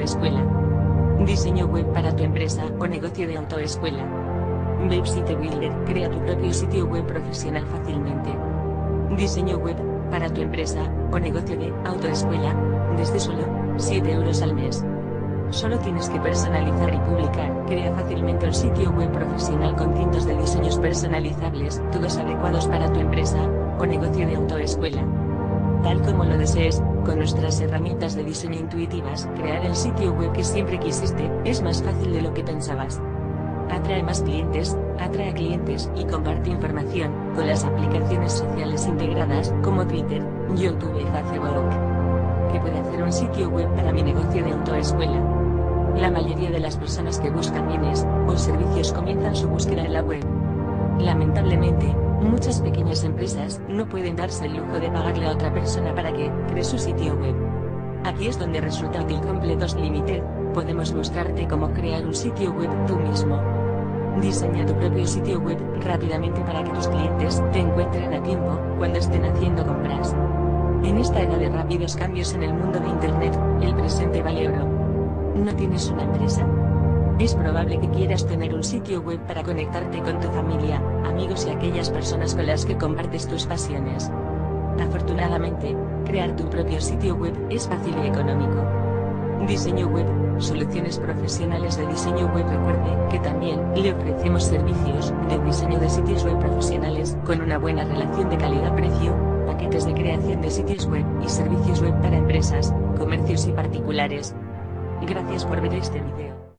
autoescuela. Diseño web para tu empresa o negocio de autoescuela. Website Builder, crea tu propio sitio web profesional fácilmente. Diseño web para tu empresa o negocio de autoescuela, desde solo 7 euros al mes. Solo tienes que personalizar y publicar. Crea fácilmente un sitio web profesional con cientos de diseños personalizables, todos adecuados para tu empresa o negocio de autoescuela. Tal como lo desees, con nuestras herramientas de diseño intuitivas, crear el sitio web que siempre quisiste es más fácil de lo que pensabas. Atrae más clientes, atrae clientes y comparte información con las aplicaciones sociales integradas como Twitter, YouTube y Facebook. ¿Qué puede hacer un sitio web para mi negocio de autoescuela? La mayoría de las personas que buscan bienes o servicios comienzan su búsqueda en la web. Lamentablemente, muchas pequeñas empresas no pueden darse el lujo de pagarle a otra persona para que cree su sitio web. Aquí es donde resulta útil Completos Limited. Podemos mostrarte cómo crear un sitio web tú mismo. Diseña tu propio sitio web rápidamente para que tus clientes te encuentren a tiempo cuando estén haciendo compras. En esta era de rápidos cambios en el mundo de Internet, el presente vale oro. ¿No tienes una empresa? Es probable que quieras tener un sitio web para conectarte con tu familia, amigos y aquellas personas con las que compartes tus pasiones. Afortunadamente, crear tu propio sitio web es fácil y económico. Diseño web, soluciones profesionales de diseño web. Recuerde que también le ofrecemos servicios de diseño de sitios web profesionales con una buena relación de calidad-precio, paquetes de creación de sitios web y servicios web para empresas, comercios y particulares. Gracias por ver este video.